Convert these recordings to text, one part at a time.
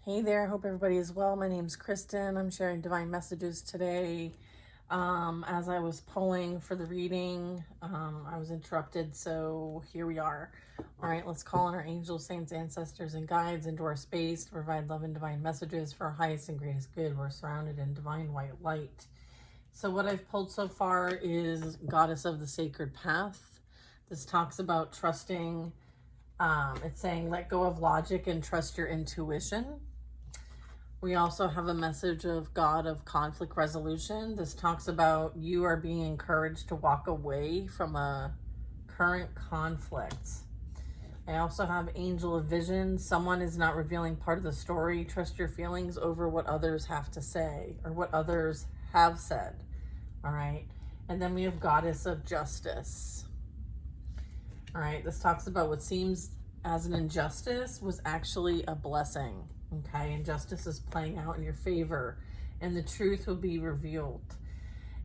Hey there, hope everybody is well. My name's Kristen. I'm sharing divine messages today. As I was pulling for the reading, I was interrupted, so here we are. All right, let's call on our angels, saints, ancestors, and guides into our space to provide love and divine messages for our highest and greatest good. We're surrounded in divine white light. So what I've pulled so far is Goddess of the Sacred Path. This talks about trusting. It's saying let go of logic and trust your intuition. We also have a message of God of conflict resolution. This talks about you are being encouraged to walk away from a current conflict. I also have angel of vision. Someone is not revealing part of the story. Trust your feelings over what others have to say or what others have said. All right. And then we have goddess of justice. All right. This talks about what seems as an injustice was actually a blessing. Okay, and justice is playing out in your favor, and the truth will be revealed.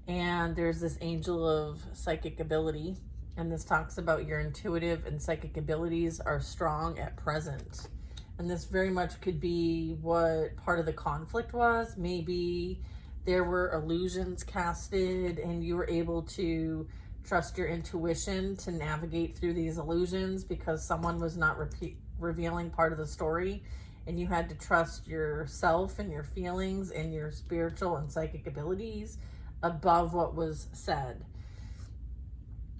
And there's this angel of psychic ability, and this talks about your intuitive and psychic abilities are strong at present. And this very much could be what part of the conflict was. Maybe there were illusions casted, and you were able to trust your intuition to navigate through these illusions because someone was not revealing part of the story. And you had to trust yourself and your feelings and your spiritual and psychic abilities above what was said.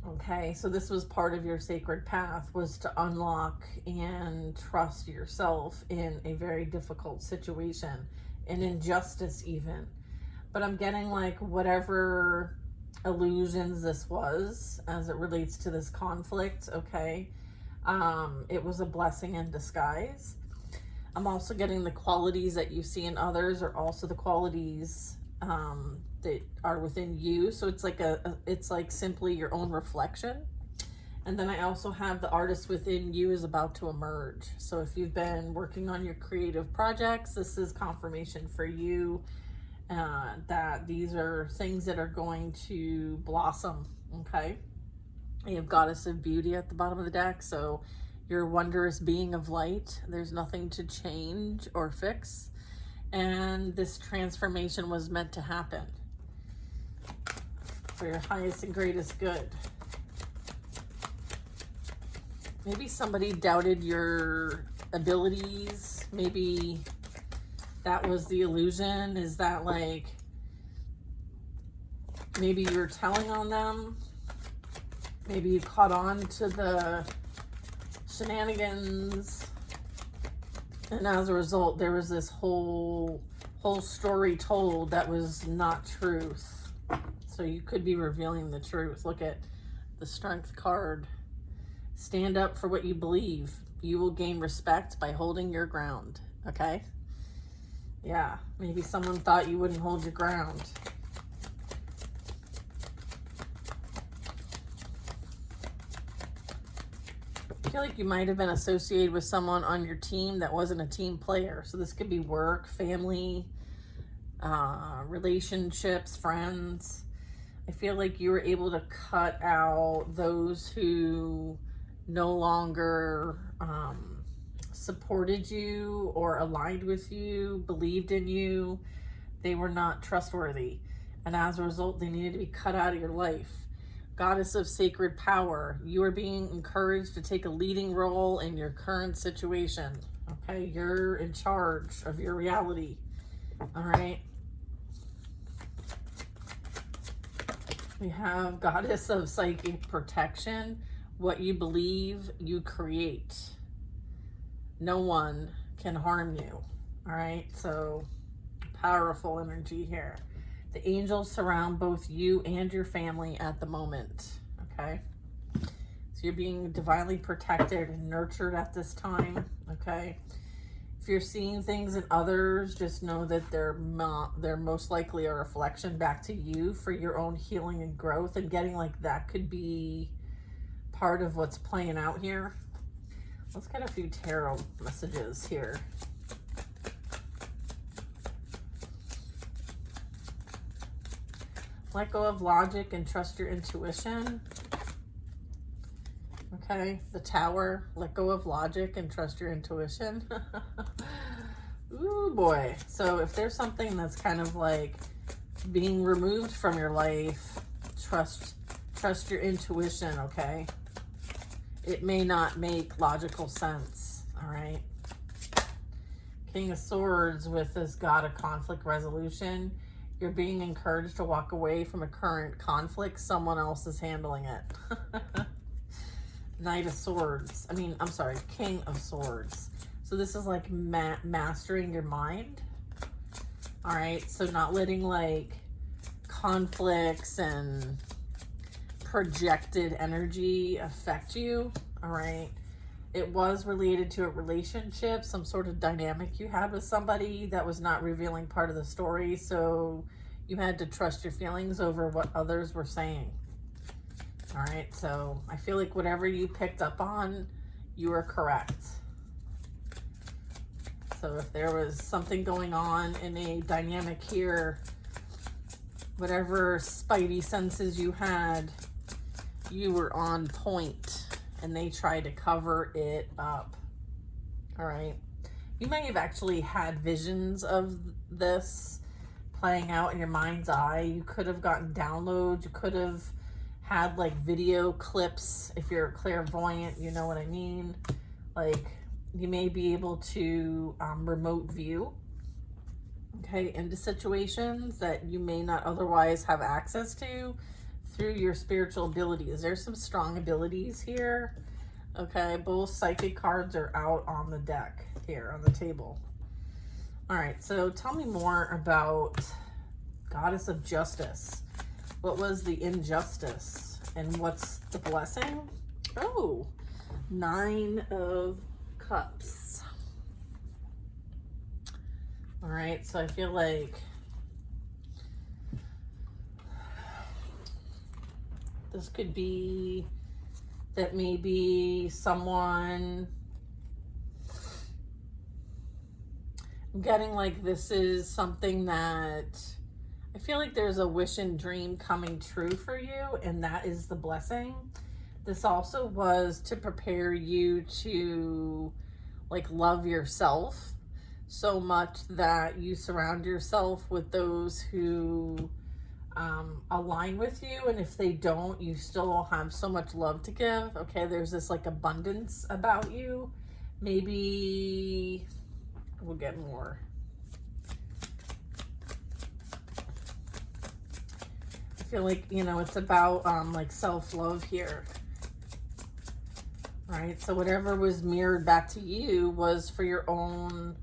Okay, so this was part of your sacred path, was to unlock and trust yourself in a very difficult situation, an injustice even. But I'm getting like whatever illusions this was as it relates to this conflict, okay, it was a blessing in disguise. I'm also getting the qualities that you see in others are also the qualities that are within you. So it's like it's like simply your own reflection. And then I also have the artist within you is about to emerge. So if you've been working on your creative projects, this is confirmation for you that these are things that are going to blossom. Okay. You have goddess of beauty at the bottom of the deck. So you're a wondrous being of light. There's nothing to change or fix. And this transformation was meant to happen for your highest and greatest good. Maybe somebody doubted your abilities. Maybe that was the illusion. Is that like, maybe you're telling on them. Maybe you caught on to the shenanigans, and as a result there was this whole story told that was not truth. So you could be revealing the truth. Look at the strength card. Stand up for what you believe. You will gain respect by holding your ground. Okay, yeah, maybe someone thought you wouldn't hold your ground. I feel like you might have been associated with someone on your team that wasn't a team player. So this could be work, family, relationships, friends. I feel like you were able to cut out those who no longer supported you or aligned with you, believed in you. They were not trustworthy. And as a result, they needed to be cut out of your life. Goddess of sacred power, you are being encouraged to take a leading role in your current situation. Okay, you're in charge of your reality. All right. We have goddess of psychic protection. What you believe, you create. No one can harm you. All right, so powerful energy here. The angels surround both you and your family at the moment, okay? So you're being divinely protected and nurtured at this time, okay? If you're seeing things in others, just know that they're most likely a reflection back to you for your own healing and growth, and getting like that could be part of what's playing out here. Let's get a few tarot messages here. Let go of logic and trust your intuition. Okay, the Tower. Let go of logic and trust your intuition. Ooh, boy. So if there's something that's kind of like being removed from your life, trust your intuition, okay? It may not make logical sense, all right? King of Swords with this God of conflict resolution. You're being encouraged to walk away from a current conflict. Someone else is handling it. Knight of Swords. I'm sorry, King of Swords. So this is like mastering your mind. All right, so not letting like conflicts and projected energy affect you. All right. It was related to a relationship, some sort of dynamic you had with somebody that was not revealing part of the story. So you had to trust your feelings over what others were saying. All right. So I feel like whatever you picked up on, you were correct. So if there was something going on in a dynamic here, whatever spidey senses you had, you were on point. And they tried to cover it up. All right. You may have actually had visions of this playing out in your mind's eye. You could have gotten downloads. You could have had like video clips. If you're clairvoyant, you know what I mean. Like you may be able to remote view, okay, into situations that you may not otherwise have access to through your spiritual abilities. There's some strong abilities here. Okay, both psychic cards are out on the deck here on the table. All right, so tell me more about Goddess of Justice. What was the injustice and what's the blessing? Oh, 9 of Cups. All right, so I feel like this could be that maybe someone, I'm getting like this is something that I feel like there's a wish and dream coming true for you, and that is the blessing. This also was to prepare you to like love yourself so much that you surround yourself with those who align with you, and if they don't, you still have so much love to give. Okay, there's this like abundance about you. Maybe we'll get more. I feel like, you know, it's about like self-love here. Right? So whatever was mirrored back to you was for your own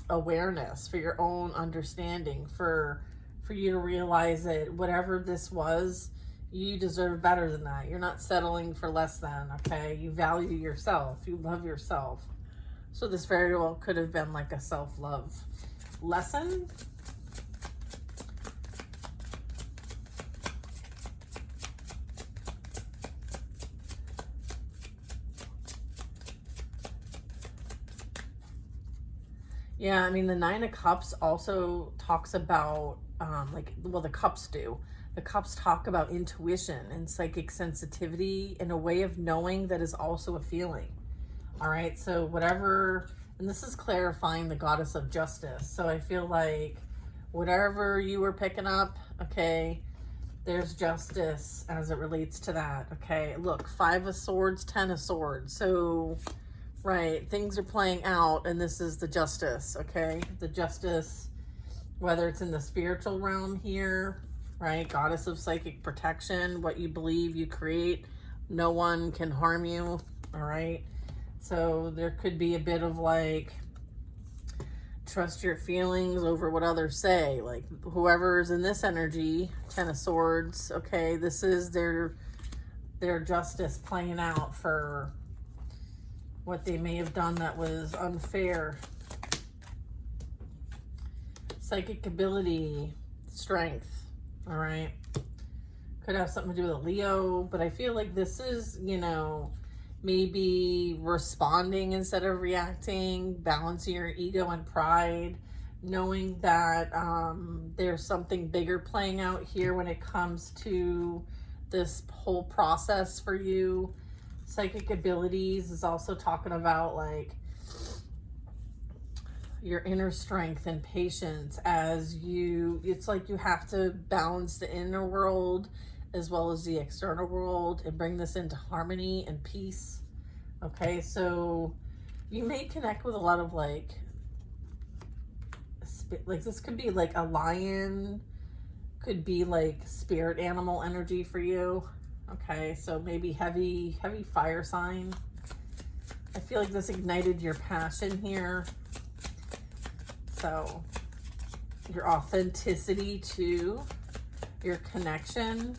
awareness, for your own understanding, for you to realize that whatever this was, you deserve better than that. You're not settling for less than, okay? You value yourself. You love yourself. So this very well could have been like a self-love lesson. Yeah, I mean, the 9 of Cups also talks about, the cups do. The cups talk about intuition and psychic sensitivity and a way of knowing that is also a feeling. All right, so whatever, and this is clarifying the Goddess of Justice. So I feel like whatever you were picking up, okay, there's justice as it relates to that, okay? Look, 5 of Swords, 10 of Swords. So, right, things are playing out, and this is the justice, okay? The justice, whether it's in the spiritual realm here, right? Goddess of psychic protection, what you believe you create, no one can harm you, all right? So there could be a bit of like, trust your feelings over what others say. Like whoever's in this energy, 10 of Swords, okay, this is their justice playing out for what they may have done that was unfair. Psychic ability, strength, all right? Could have something to do with a Leo, but I feel like this is, you know, maybe responding instead of reacting, balancing your ego and pride, knowing that there's something bigger playing out here when it comes to this whole process for you. Psychic abilities is also talking about like your inner strength and patience as it's like you have to balance the inner world as well as the external world and bring this into harmony and peace. Okay, so you may connect with a lot of like this could be like a lion, could be like spirit animal energy for you. Okay, so maybe heavy fire sign. I feel like this ignited your passion here. So your authenticity to your connection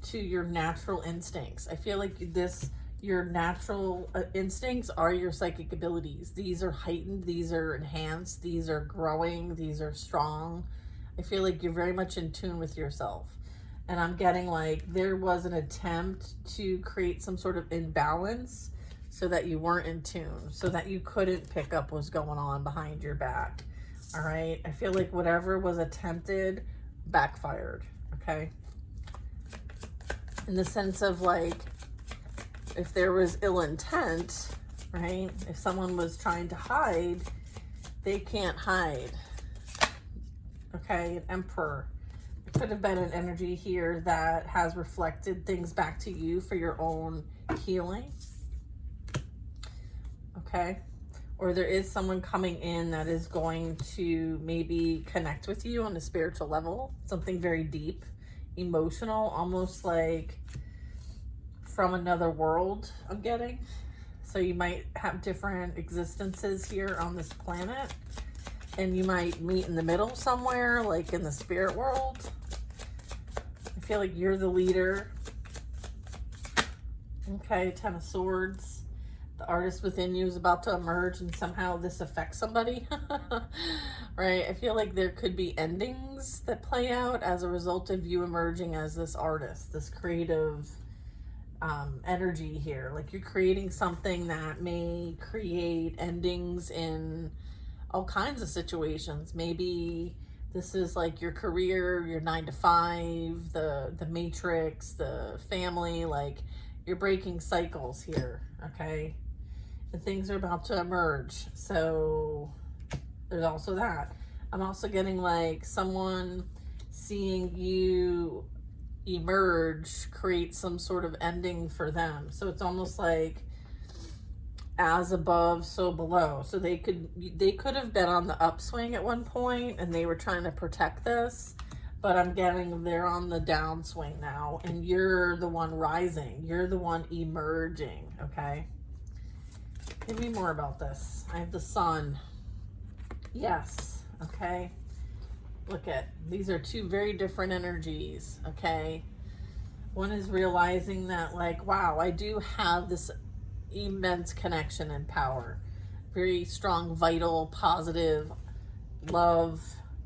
to your natural instincts. I feel like your natural instincts are your psychic abilities. These are heightened, these are enhanced, these are growing, these are strong. I feel like you're very much in tune with yourself. And I'm getting like there was an attempt to create some sort of imbalance so that you weren't in tune, so that you couldn't pick up what's going on behind your back. All right. I feel like whatever was attempted backfired. Okay. In the sense of like, if there was ill intent, right? If someone was trying to hide, they can't hide. Okay. An emperor. It could have been an energy here that has reflected things back to you for your own healing. Okay. Or there is someone coming in that is going to maybe connect with you on a spiritual level, something very deep, emotional, almost like from another world, I'm getting. So you might have different existences here on this planet, and you might meet in the middle somewhere, like in the spirit world. I feel like you're the leader. Okay, 10 of Swords. The artist within you is about to emerge, and somehow this affects somebody. Right? I feel like there could be endings that play out as a result of you emerging as this artist, this creative energy here. Like you're creating something that may create endings in all kinds of situations. Maybe this is like your career, your 9 to 5, the matrix, the family, like you're breaking cycles here. Okay. And things are about to emerge. So there's also that. I'm also getting like someone seeing you emerge create some sort of ending for them. So it's almost like as above, so below. So they could have been on the upswing at one point and they were trying to protect this, but I'm getting they're on the downswing now, and you're the one rising. You're the one emerging. Okay. Give me more about this. I have the Sun. Yes. Okay. Look at, these are two very different energies. Okay. One is realizing that like, wow, I do have this immense connection and power. Very strong, vital, positive love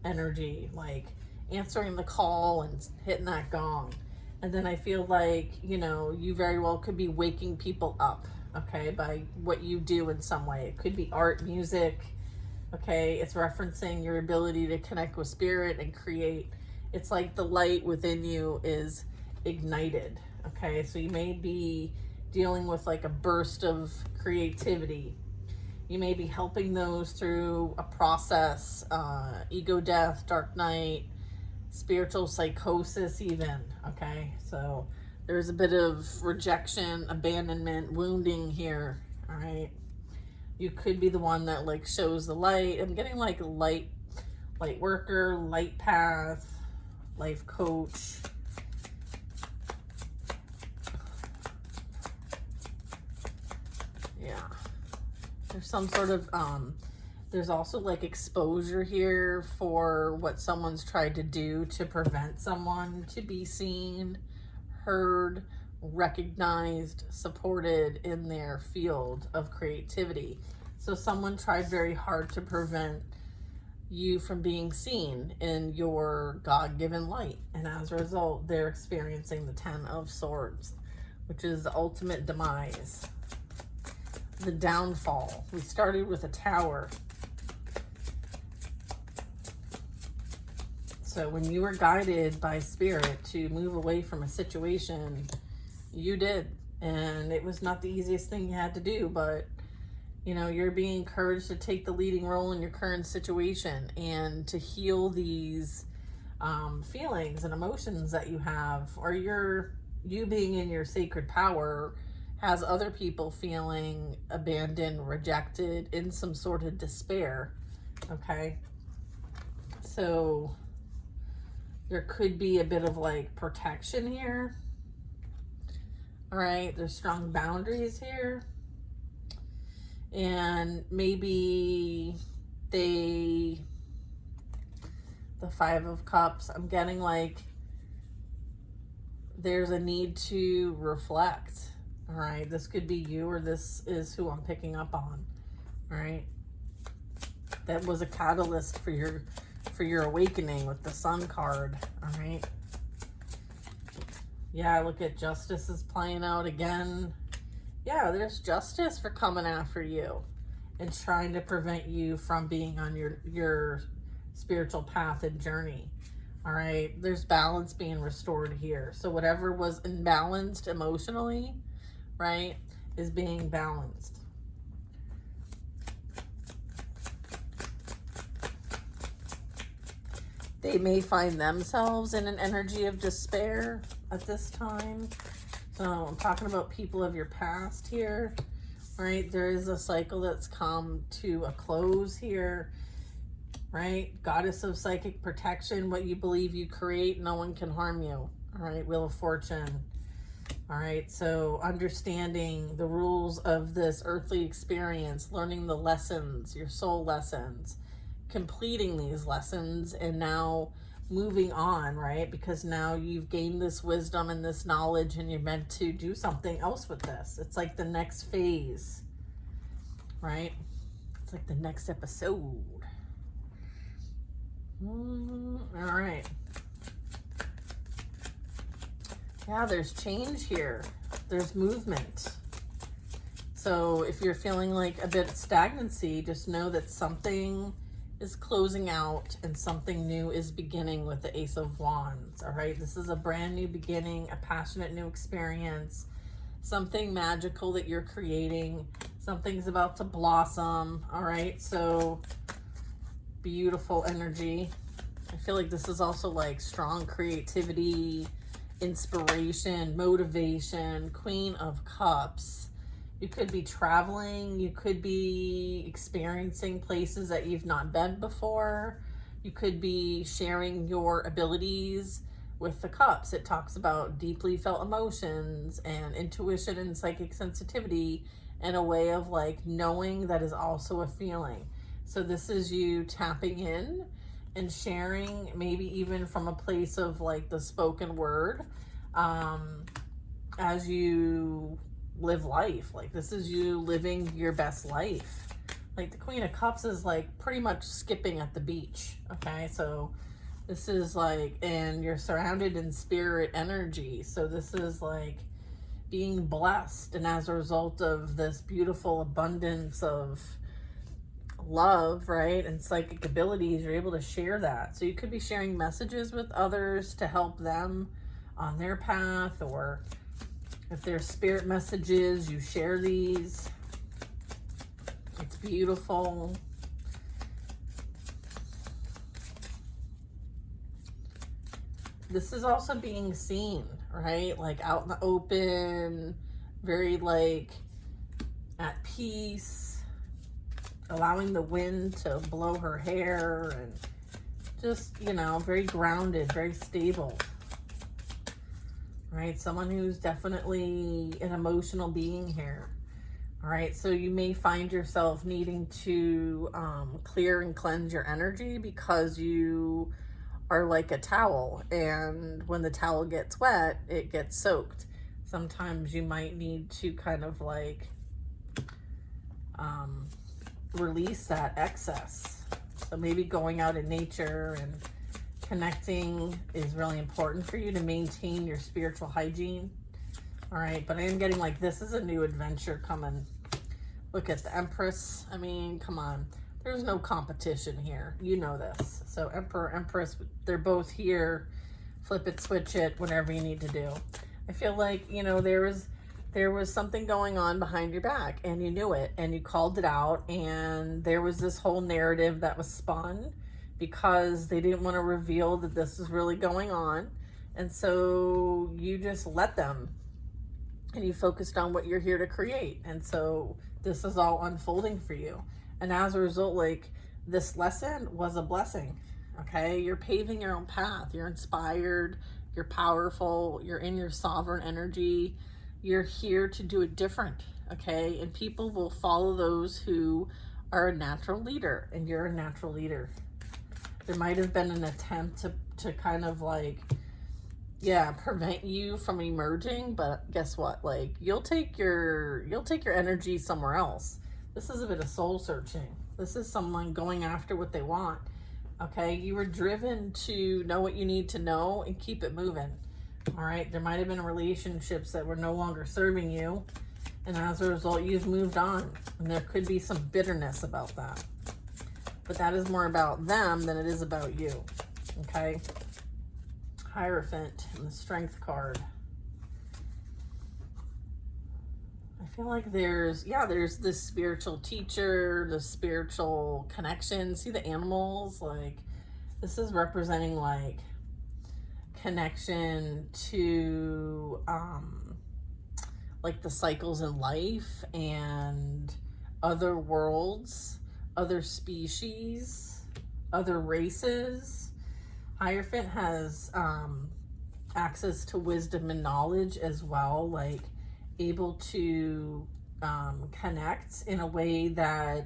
energy. Like answering the call and hitting that gong. And then I feel like, you know, you very well could be waking people up. Okay, by what you do in some way. It could be art, music. Okay, it's referencing your ability to connect with spirit and create. It's like the light within you is ignited. Okay, so you may be dealing with like a burst of creativity. You may be helping those through a process, ego death, dark night, spiritual psychosis even. Okay, so there's a bit of rejection, abandonment, wounding here. All right. You could be the one that like shows the light. I'm getting like light worker, light path, life coach. Yeah. There's some sort of, there's also like exposure here for what someone's tried to do to prevent someone to be seen, heard, recognized, supported in their field of creativity. So someone tried very hard to prevent you from being seen in your God-given light. And as a result, they're experiencing the 10 of Swords, which is the ultimate demise. The downfall. We started with a Tower. So when you were guided by spirit to move away from a situation, you did. And it was not the easiest thing you had to do, but You know, you're being encouraged to take the leading role in your current situation and to heal these feelings and emotions that you have, or you being in your sacred power has other people feeling abandoned, rejected, in some sort of despair. Okay. So there could be a bit of like protection here. All right. There's strong boundaries here. And maybe the Five of Cups, I'm getting like there's a need to reflect. All right. This could be you, or this is who I'm picking up on. All right. That was a catalyst for your awakening with the Sun card. All right. Yeah, look at Justice is playing out again. Yeah, there's justice for coming after you and trying to prevent you from being on your spiritual path and journey. All right. There's balance being restored here. So whatever was imbalanced emotionally, right, is being balanced. They may find themselves in an energy of despair at this time. So I'm talking about people of your past here, right? There is a cycle that's come to a close here, right? Goddess of psychic protection, what you believe you create, no one can harm you. All right, Wheel of Fortune. All right, so understanding the rules of this earthly experience, learning the lessons, your soul lessons, completing these lessons, and now moving on, right? Because now you've gained this wisdom and this knowledge, and you're meant to do something else with this. It's like the next phase, right? It's like the next episode. All right. Yeah, there's change here. There's movement. So if you're feeling like a bit of stagnancy, just know that something is closing out and something new is beginning with the Ace of Wands. All right. This is a brand new beginning, a passionate new experience, something magical that you're creating. Something's about to blossom. All right. So beautiful energy. I feel like this is also like strong creativity, inspiration, motivation, Queen of Cups. You could be traveling. You could be experiencing places that you've not been before. You could be sharing your abilities with the cups. It talks about deeply felt emotions and intuition and psychic sensitivity in a way of like knowing that is also a feeling. So this is you tapping in and sharing, maybe even from a place of like the spoken word, as you live life. Like this is you living your best life. Like the Queen of Cups is like pretty much skipping at the beach. Okay, so this is like, and you're surrounded in spirit energy. So this is like being blessed, and as a result of this beautiful abundance of love, right, and psychic abilities, you're able to share that. So you could be sharing messages with others to help them on their path, or if there's spirit messages, you share these. It's beautiful. This is also being seen, right? Like out in the open, very like at peace, allowing the wind to blow her hair, and just, you know, very grounded, very stable. Right? Someone who's definitely an emotional being here. All right. So you may find yourself needing to clear and cleanse your energy because you are like a towel. And when the towel gets wet, it gets soaked. Sometimes you might need to kind of like release that excess. So maybe going out in nature and connecting is really important for you to maintain your spiritual hygiene. All right, but I am getting like this is a new adventure coming. Look at the Empress. I mean, come on. There's no competition here. You know this. So Emperor, Empress, they're both here. Flip it, switch it, whatever you need to do. I feel like, you know, there was There was something going on behind your back and you knew it and you called it out, and there was this whole narrative that was spun because they didn't want to reveal that this is really going on. And so you just let them, and you focused on what you're here to create. And so this is all unfolding for you. And as a result, like, this lesson was a blessing. Okay, you're paving your own path. You're inspired, you're powerful, you're in your sovereign energy. You're here to do it different. Okay, and people will follow those who are a natural leader, and you're a natural leader. There might have been an attempt to kind of like, yeah, prevent you from emerging, but guess what? Like, you'll take your energy somewhere else. This is a bit of soul searching. This is someone going after what they want. Okay, you were driven to know what you need to know and keep it moving. All right, there might have been relationships that were no longer serving you, and as a result, you've moved on, and there could be some bitterness about that. But that is more about them than it is about you. Okay, Hierophant and the Strength card. I feel like there's this spiritual teacher, the spiritual connection. See the animals? Like, this is representing like connection to like the cycles in life and other worlds, other species, other races. Hierophant has access to wisdom and knowledge as well, like able to connect in a way that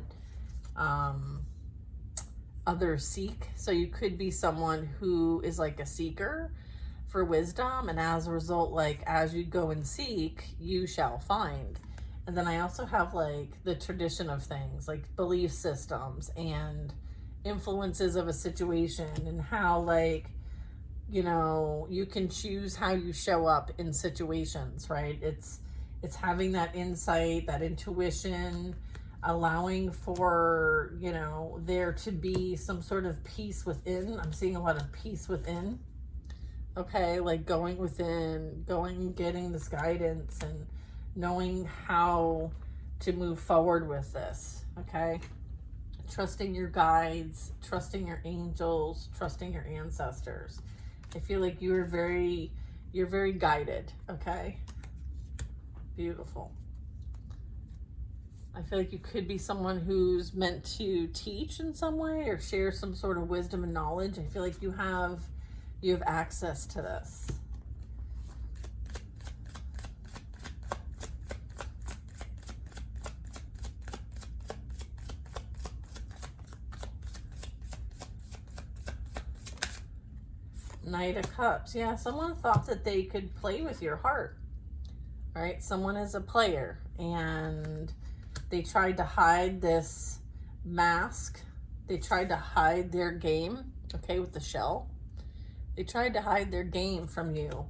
others seek. So you could be someone who is like a seeker for wisdom, and as a result, like, as you go and seek, you shall find. And then I also have like the tradition of things, like belief systems and influences of a situation, and how, like, you know, you can choose how you show up in situations, right? It's having that insight, that intuition, allowing for, you know, there to be some sort of peace within. I'm seeing a lot of peace within. Okay, like going within, getting this guidance and knowing how to move forward with this. Okay, trusting your guides, trusting your angels, trusting your ancestors. I feel like you're very guided. Okay, beautiful. I feel like you could be someone who's meant to teach in some way or share some sort of wisdom and knowledge. I feel like you have access to this. Knight of Cups. Yeah, someone thought that they could play with your heart. All right, someone is a player, and they tried to hide this mask. They tried to hide their game, okay, with the shell. They tried to hide their game from you.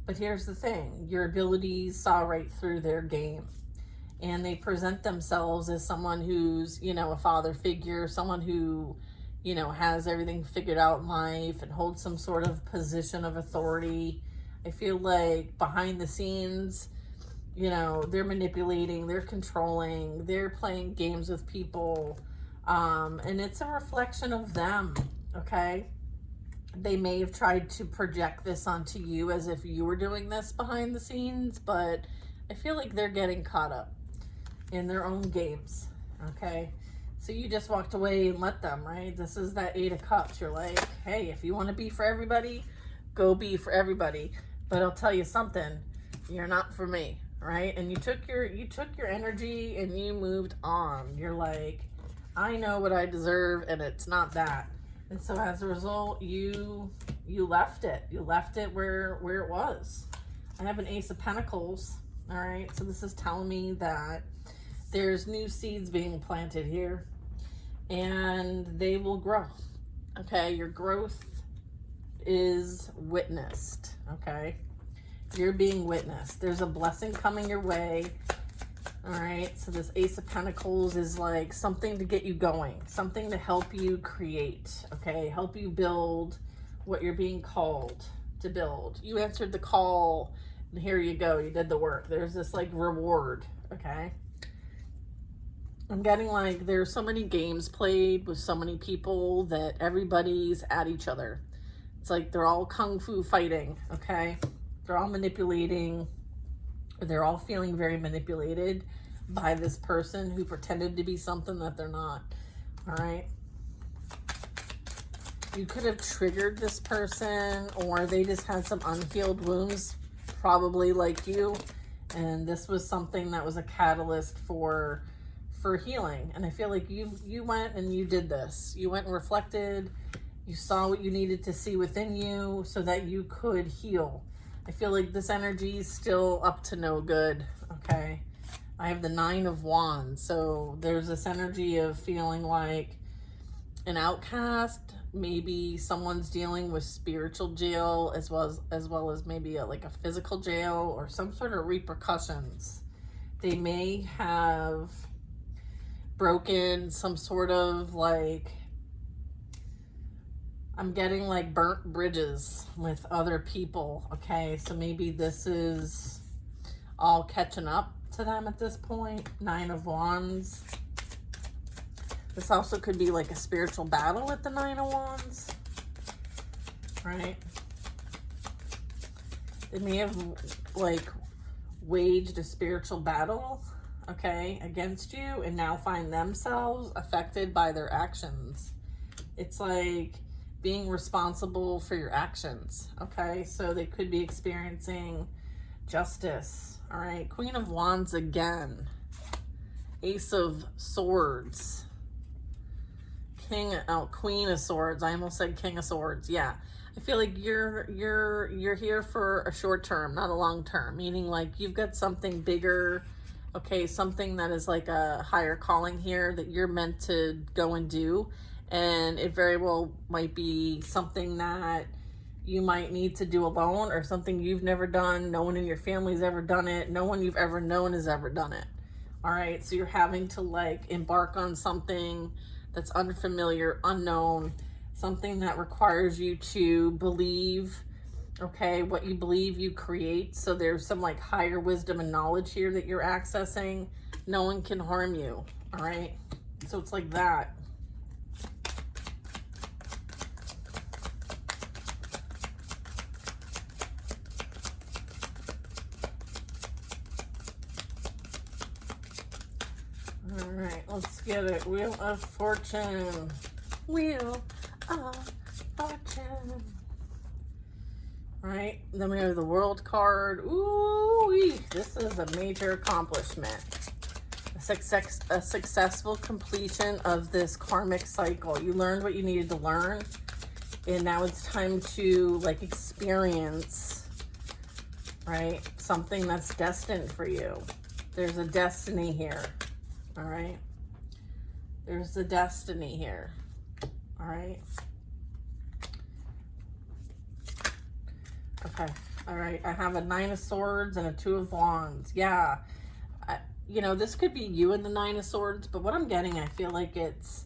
But here's the thing. Your abilities saw right through their game. And they present themselves as someone who's, you know, a father figure, someone who, you know, has everything figured out in life and holds some sort of position of authority. I feel like behind the scenes, you know, they're manipulating, they're controlling, they're playing games with people. And it's a reflection of them, okay? They may have tried to project this onto you as if you were doing this behind the scenes, but I feel like they're getting caught up in their own games, okay? So you just walked away and let them, right? This is that Eight of Cups. You're like, hey, if you want to be for everybody, go be for everybody. But I'll tell you something, you're not for me, right? And you took your energy and you moved on. You're like, I know what I deserve, and it's not that. And so as a result, you left it. You left it where it was. I have an Ace of Pentacles. All right. So this is telling me that there's new seeds being planted here, and they will grow. Okay. Your growth is witnessed. Okay. You're being witnessed. There's a blessing coming your way. All right, so this Ace of Pentacles is like something to get you going, something to help you create, okay? Help you build what you're being called to build. You answered the call And here you go, you did the work. There's this like reward, okay? I'm getting like there's so many games played with so many people that everybody's at each other. It's like they're all kung fu fighting, okay? They're all manipulating. They're all feeling very manipulated by this person who pretended to be something that they're not, all right? You could have triggered this person, or they just had some unhealed wounds, probably like you, and this was something that was a catalyst for healing. And I feel like you went and you did this. You went and reflected. You saw what you needed to see within you so that you could heal. I feel like this energy is still up to no good, okay? I have the 9 of Wands, so there's this energy of feeling like an outcast. Maybe someone's dealing with spiritual jail as well as maybe like a physical jail or some sort of repercussions. They may have broken some sort of like, I'm getting like burnt bridges with other people, okay? So maybe this is all catching up to them at this point. 9 of Wands. This also could be like a spiritual battle with the 9 of Wands, right? They may have like waged a spiritual battle, okay, against you, and now find themselves affected by their actions. It's like being responsible for your actions, okay? So they could be experiencing justice, all right? Queen of Wands again. Ace of Swords. Queen of Swords. I almost said King of Swords. Yeah. I feel like you're here for a short term, not a long term, meaning like you've got something bigger, okay, something that is like a higher calling here that you're meant to go and do. And it very well might be something that you might need to do alone, or something you've never done. No one in your family's ever done it. No one you've ever known has ever done it. All right. So you're having to like embark on something that's unfamiliar, unknown, something that requires you to believe, okay, what you believe you create. So there's some like higher wisdom and knowledge here that you're accessing. No one can harm you, all right? So it's like that. All right, let's get it. Wheel of Fortune. Wheel of Fortune. All right, then we have the World card. Ooh, this is a major accomplishment. A successful completion of this karmic cycle. You learned what you needed to learn, and now it's time to like experience, right, something that's destined for you. There's a destiny here. All right. There's the destiny here. All right. Okay. All right. I have a 9 of Swords and a 2 of Wands. Yeah. You know, this could be you and the 9 of Swords, but what I'm getting, I feel like it's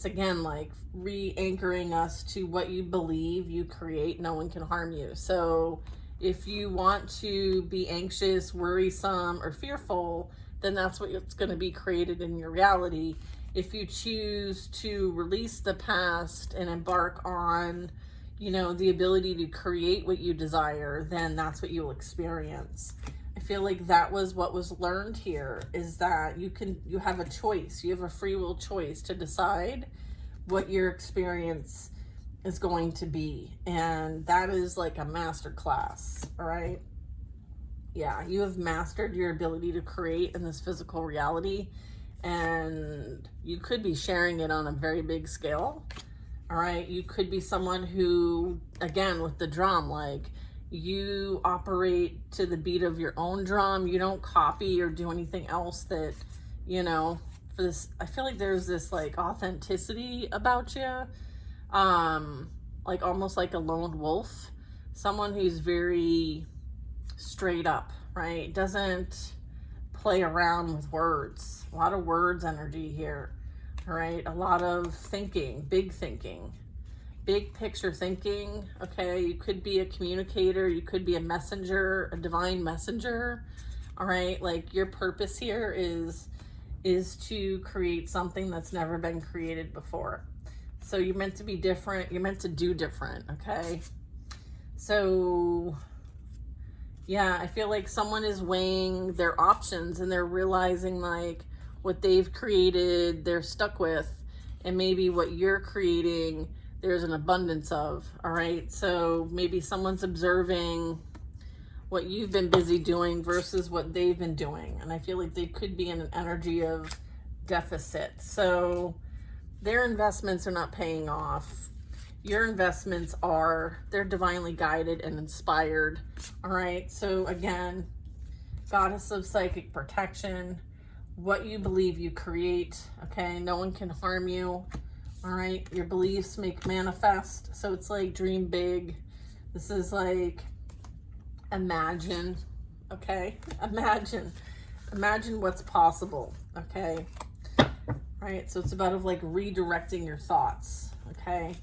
again, like re-anchoring us to what you believe you create. No one can harm you. So if you want to be anxious, worrisome, or fearful, then that's what's going to be created in your reality. If you choose to release the past and embark on, you know, the ability to create what you desire, then that's what you'll experience. I feel like that was what was learned here, is that you have a choice. You have a free will choice to decide what your experience is going to be. And that is like a master class, all right? Yeah, you have mastered your ability to create in this physical reality, and you could be sharing it on a very big scale. All right, you could be someone who, again, with the drum, like you operate to the beat of your own drum. You don't copy or do anything else that, you know, for this, I feel like there's this like authenticity about you, like almost like a lone wolf, someone who's very straight up, right? Doesn't play around with words. A lot of words energy here, all right? A lot of thinking, big thinking. big picture thinking, okay? You could be a communicator, you could be a messenger, a divine messenger, all right? Like your purpose here is to create something that's never been created before. So you're meant to be different, you're meant to do different, okay? So yeah, I feel like someone is weighing their options and they're realizing like what they've created, they're stuck with, and maybe what you're creating, there's an abundance of, all right? So maybe someone's observing what you've been busy doing versus what they've been doing. And I feel like they could be in an energy of deficit. So their investments are not paying off. Your investments are, they're divinely guided and inspired. All right. So again, goddess of psychic protection, what you believe you create. Okay. No one can harm you. All right. Your beliefs make manifest. So it's like dream big. This is like imagine. Okay. Imagine what's possible. Okay. Right. So it's about like redirecting your thoughts. Okay.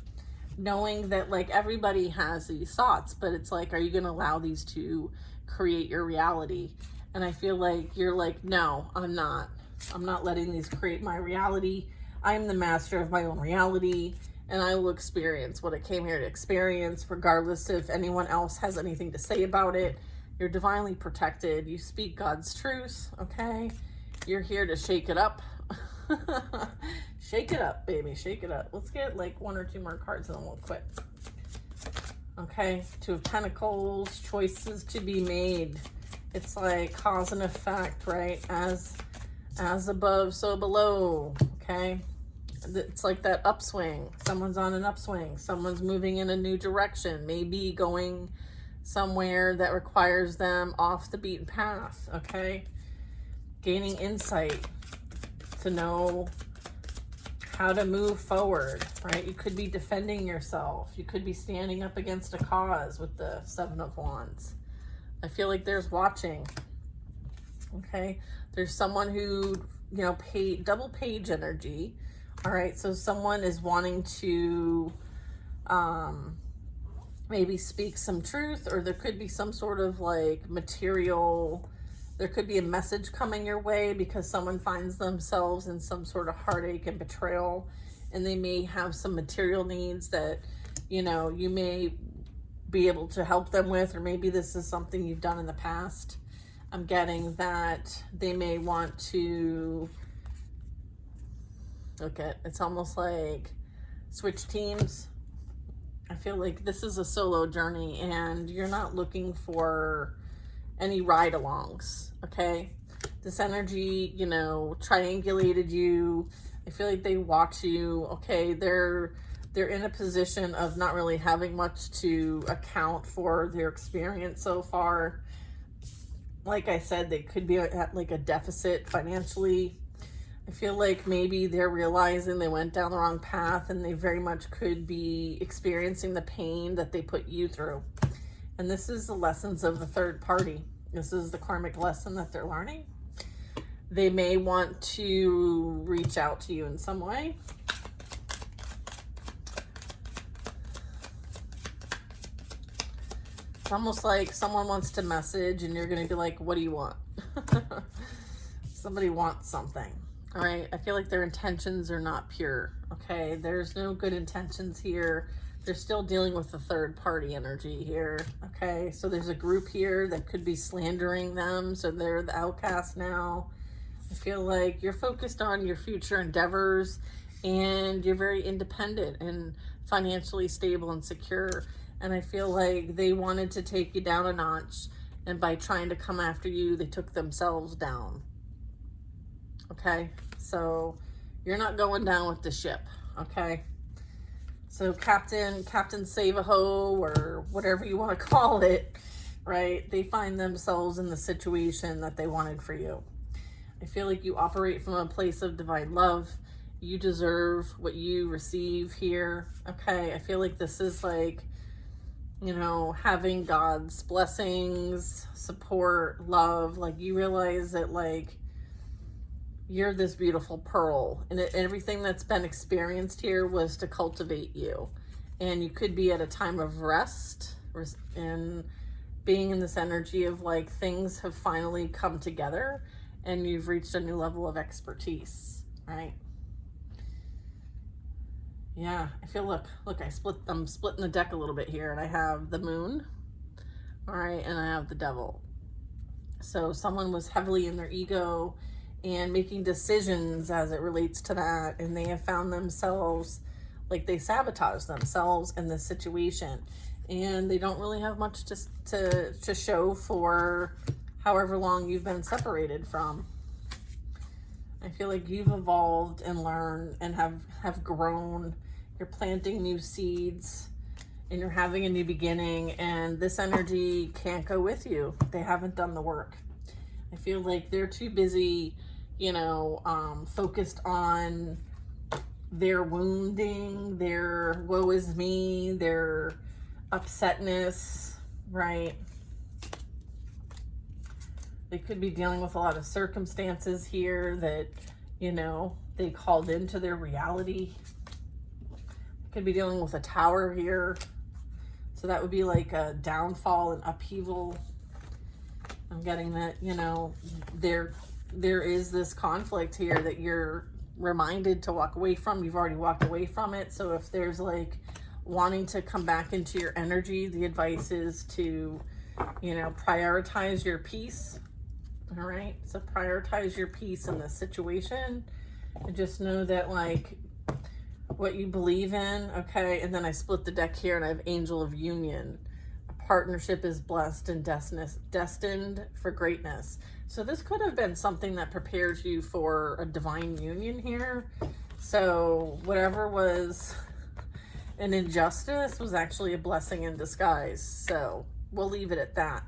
Knowing that like everybody has these thoughts, but it's like, are you going to allow these to create your reality? And I feel like you're like, no, I'm not letting these create my reality. I'm the master of my own reality, and I will experience what I came here to experience, regardless if anyone else has anything to say about it. You're divinely protected. You speak God's truth. Okay. You're here to shake it up. Shake it up, baby. Shake it up. Let's get like 1 or 2 more cards and then we'll quit. Okay. 2 of Pentacles. Choices to be made. It's like cause and effect, right? As above, so below. Okay. It's like that upswing. Someone's on an upswing. Someone's moving in a new direction. Maybe going somewhere that requires them off the beaten path. Okay. Gaining insight to know how to move forward, right? You could be defending yourself. You could be standing up against a cause with the 7 of Wands. I feel like there's watching. Okay. There's someone who, you know, double page energy. All right. So someone is wanting to maybe speak some truth, or there could be some sort of like material. There could be a message coming your way because someone finds themselves in some sort of heartache and betrayal, and they may have some material needs that, you know, you may be able to help them with, or maybe this is something you've done in the past. I'm getting that they may want to look at, it's almost like switch teams. I feel like this is a solo journey and you're not looking for any ride-alongs, okay? This energy, you know, triangulated you. I feel like they watch you, okay? They're in a position of not really having much to account for their experience so far. Like I said, they could be at like a deficit financially. I feel like maybe they're realizing they went down the wrong path, and they very much could be experiencing the pain that they put you through. And this is the lessons of the third party. This is the karmic lesson that they're learning. They may want to reach out to you in some way. It's almost like someone wants to message and you're going to be like, what do you want? Somebody wants something. All right. I feel like their intentions are not pure. Okay. There's no good intentions here. They're still dealing with the third party energy here. Okay. So there's a group here that could be slandering them. So they're the outcast now. I feel like you're focused on your future endeavors and you're very independent and financially stable and secure. And I feel like they wanted to take you down a notch. And by trying to come after you, they took themselves down. Okay. So you're not going down with the ship. Okay. So Captain Save-A-Ho, or whatever you want to call it, right? They find themselves in the situation that they wanted for you. I feel like you operate from a place of divine love. You deserve what you receive here. Okay. I feel like this is like, you know, having God's blessings, support, love. Like you realize that like you're this beautiful pearl, and everything that's been experienced here was to cultivate you and you could be at a time of rest and being in this energy of like things have finally come together and you've reached a new level of expertise, right? Yeah, I feel, look, I'm splitting the deck a little bit here, and I have the moon, all right, and I have the devil. So someone was heavily in their ego and making decisions as it relates to that, and they have found themselves, like they sabotage themselves in this situation, and they don't really have much to show for however long you've been separated from. I feel like you've evolved and learned and have grown. You're planting new seeds and you're having a new beginning, and this energy can't go with you. They haven't done the work. I feel like they're too busy, focused on their wounding, their woe is me, their upsetness, right? They could be dealing with a lot of circumstances here that, they called into their reality. Could be dealing with a tower here. So that would be like a downfall and upheaval. I'm getting that, there is this conflict here that you're reminded to walk away from. You've already walked away from it. So if there's like wanting to come back into your energy, the advice is to, prioritize your peace. All right. So prioritize your peace in this situation, and just know that like what you believe in. Okay. And then I split the deck here and I have Angel of Union. A partnership is blessed and destined for greatness. So this could have been something that prepares you for a divine union here. So whatever was an injustice was actually a blessing in disguise. So we'll leave it at that.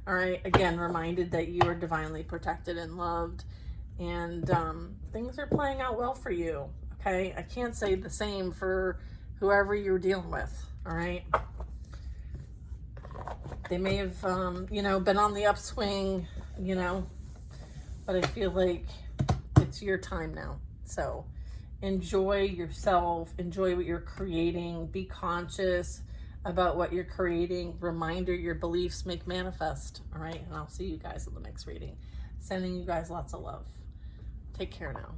All right. Again, reminded that you are divinely protected and loved, and things are playing out well for you. Okay. I can't say the same for whoever you're dealing with. All right. They may have, been on the upswing, but I feel like it's your time now. So enjoy yourself, enjoy what you're creating, be conscious about what you're creating. Reminder, your beliefs make manifest. All right. And I'll see you guys in the next reading. Sending you guys lots of love. Take care now.